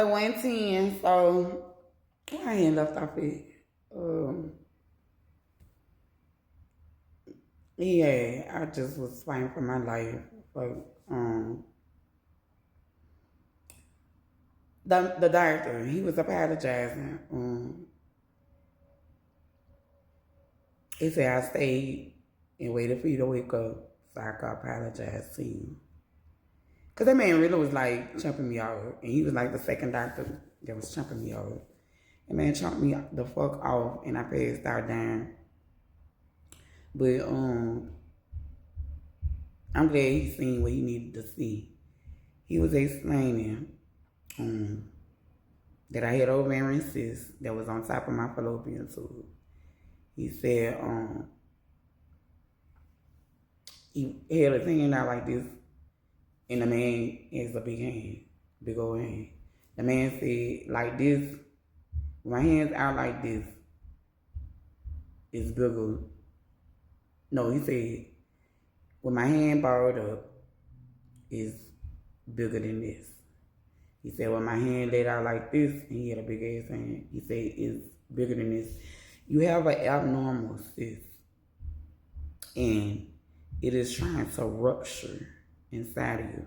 110, so I ain't left off it. Um, yeah, I just was fighting for my life. But the doctor, he was apologizing. He said I stayed and waited for you to wake up so I could apologize to you. Cause that man really was like chumping me out, and he was like the second doctor that was chumping me out. That man chumped me the fuck off, and I passed out down. But I'm glad he seen what he needed to see. He was explaining that I had ovarian cyst that was on top of my fallopian tube. He said he held his hand out like this, and the man has a big hand, big old hand. The man said, like this, my hand's out like this, it's bigger. No, he said, with my hand balled up, is bigger than this. He said, when my hand laid out like this, and he had a big ass hand, he said, it's bigger than this. You have an abnormal cyst, and it is trying to rupture inside of you.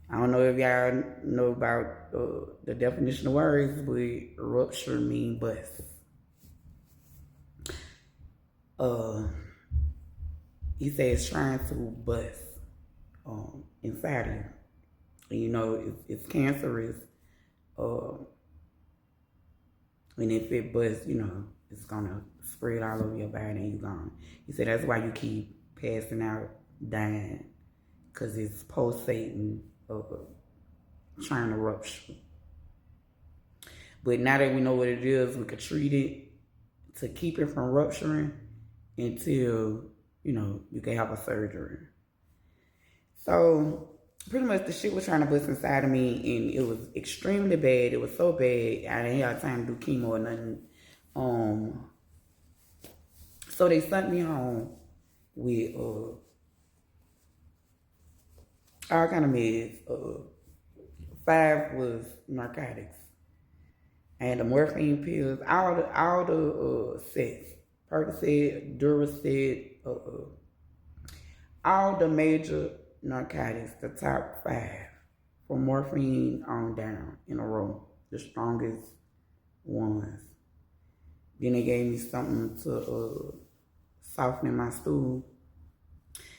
I don't know if y'all know about the definition of words, but rupture means bust. He said it's trying to bust inside of you. And, you know, it's cancerous. And if it busts, you know, it's gonna spread all over your body and you're gone. He said that's why you keep passing out, dying, because it's pulsating, trying to rupture. But now that we know what it is, we could treat it to keep it from rupturing until, you know, you can have a surgery. So pretty much the shit was trying to bust inside of me, and it was extremely bad. It was so bad, I didn't have time to do chemo or nothing. So they sent me home with all kind of meds. 5 was narcotics, and the morphine pills, all the sets, Percocet, Duracet, all the major narcotics, the top 5, from morphine on down in a row, the strongest ones. Then they gave me something to soften my stool,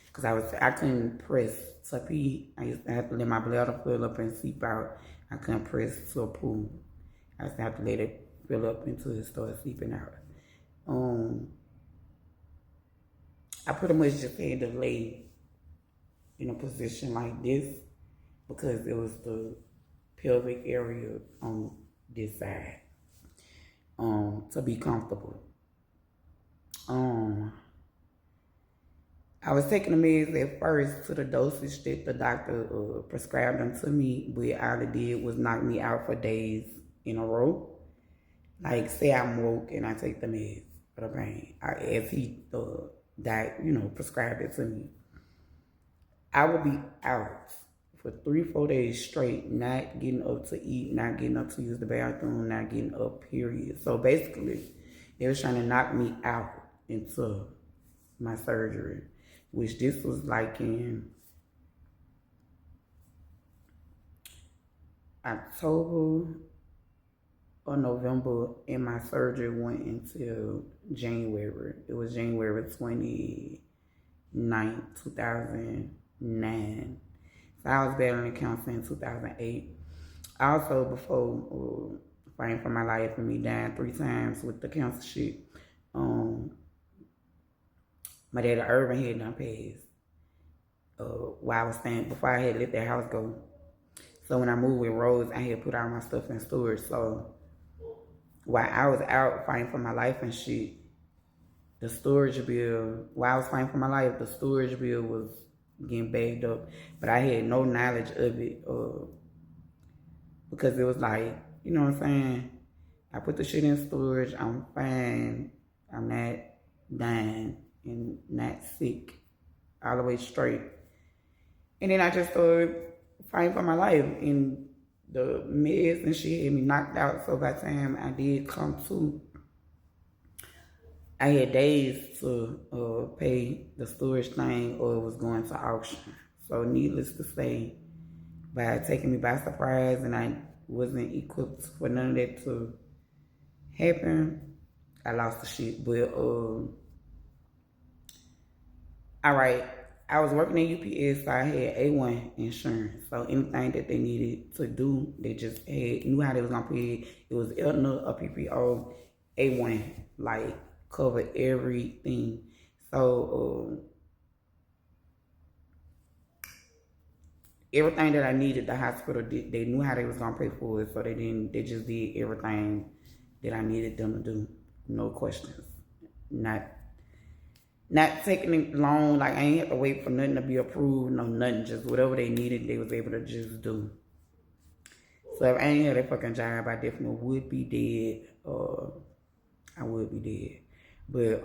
because I couldn't press to pee. I used to have to let my bladder fill up and seep out. I couldn't press to a pool. I used to have to let it fill up until it started seeping out. I pretty much just had to lay in a position like this because it was the pelvic area on this side, to be comfortable. I was taking the meds at first to the dosage that the doctor prescribed them to me, but all it did was knock me out for days in a row. Like, say I'm woke and I take the meds for the pain, as he prescribed it to me. I would be out for 3-4 days straight, not getting up to eat, not getting up to use the bathroom, not getting up, period. So basically, they was trying to knock me out into my surgery, which this was like in October or November, and my surgery went until January. It was January 29th, 2009. So I was battling cancer in 2008. Also, before fighting for my life and me dying 3 times with the cancer shit, my daddy Irvin had done passed while I was staying, before I had let that house go. So when I moved with Rose, I had put all my stuff in storage. So while I was out fighting for my life and shit, the storage bill, while I was fighting for my life, the storage bill was getting bagged up. But I had no knowledge of it because it was like, you know what I'm saying? I put the shit in storage, I'm fine, I'm not dying and not sick, all the way straight. And then I just started fighting for my life, and the meds and shit had me knocked out. So by the time I did come to, I had days to pay the storage thing or it was going to auction. So needless to say, by taking me by surprise and I wasn't equipped for none of that to happen, I lost the shit. But all right, I was working at UPS, so I had A1 insurance. So anything that they needed to do, they just knew how they was gonna pay it. It was Aetna, a PPO, A1, like covered everything. So everything that I needed, the hospital did. They knew how they was gonna pay for it, so they just did everything that I needed them to do, no questions. Not taking it long, like I ain't have to wait for nothing to be approved, no nothing, just whatever they needed, they was able to just do. So if I ain't had that fucking job, I definitely would be dead. I would be dead. But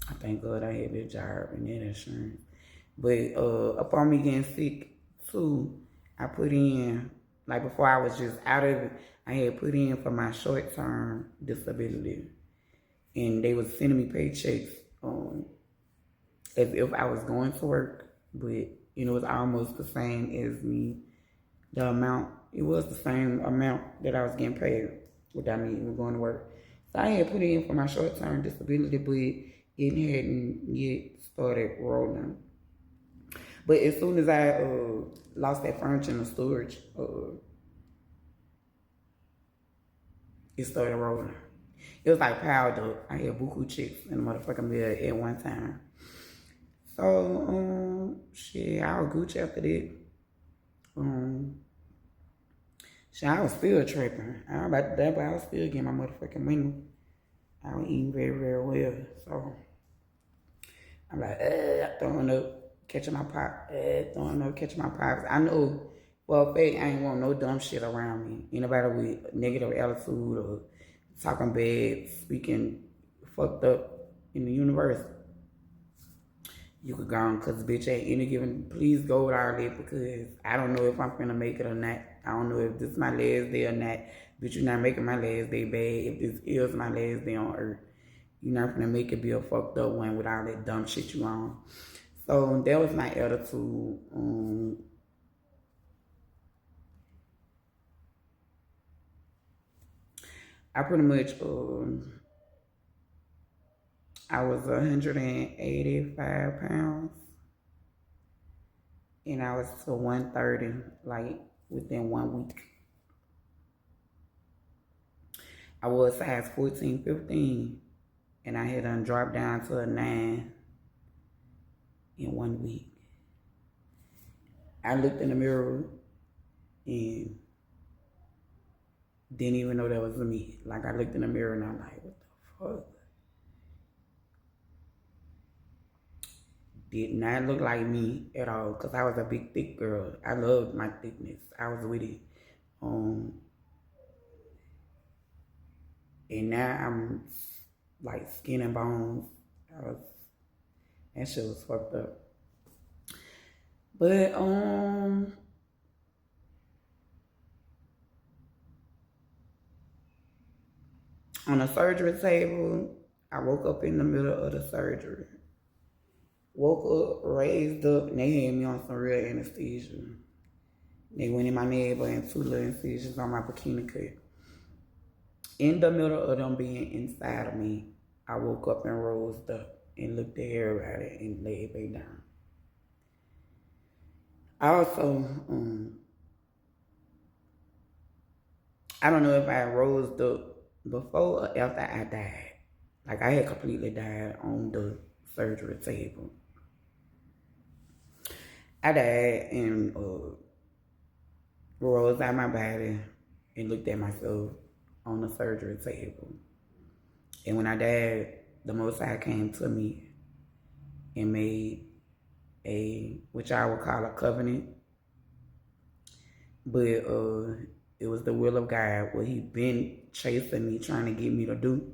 I thank God I had that job and that insurance. But upon me getting sick too, I put in, like before I was just out of it, I had put in for my short-term disability. And they was sending me paychecks as if I was going to work, but it was almost the same as me. The amount, it was the same amount that I was getting paid without me even going to work. So I had put in for my short-term disability, but it hadn't yet started rolling. But as soon as I lost that furniture in the storage, it started rolling. It was like piled up. I had buku chicks in the motherfucking bed at one time. So, shit, I was Gucci after that. Shit, I was still tripping. I was about to die, but I was still getting my motherfucking money. I was eating very, very well. So, I'm like, throwing up, catching my pop, throwing up, catching my pops. I know, well, I ain't want no dumb shit around me. Anybody with negative attitude or talking bad, speaking fucked up in the universe, you could go on, because bitch at any given, please go with all that, because I don't know if I'm finna make it or not. I don't know if this is my last day or not. Bitch, you're not making my last day bad. If this is my last day on earth, you're not finna make it be a fucked up one with all that dumb shit you on. So that was my attitude. I pretty much, I was 185 pounds, and I was to 130, like, within 1 week. I was size 14, 15, and I had dropped down to a 9 in 1 week. I looked in the mirror and didn't even know that was me. Like, I looked in the mirror and I'm like, what the fuck? Did not look like me at all, because I was a big, thick girl. I loved my thickness. I was with it. And now I'm like skin and bones. That shit was fucked up. But on the surgery table, I woke up in the middle of the surgery. Woke up, raised up, and they had me on some real anesthesia. They went in my navel and 2 little incisions on my bikini cut. In the middle of them being inside of me, I woke up and rose up and looked at everybody and laid back down. Also, I don't know if I rose up before or after I died. Like, I had completely died on the surgery table. I died and rose out my body and looked at myself on the surgery table. And when I died, the Most High came to me and made which I would call a covenant. But it was the will of God, what he been chasing me, trying to get me to do.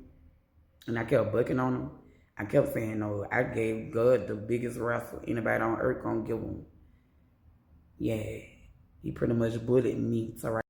And I kept bucking on him. I kept saying, no, I gave God the biggest wrestle anybody on earth gonna give him. Yeah. He pretty much bullied me. So right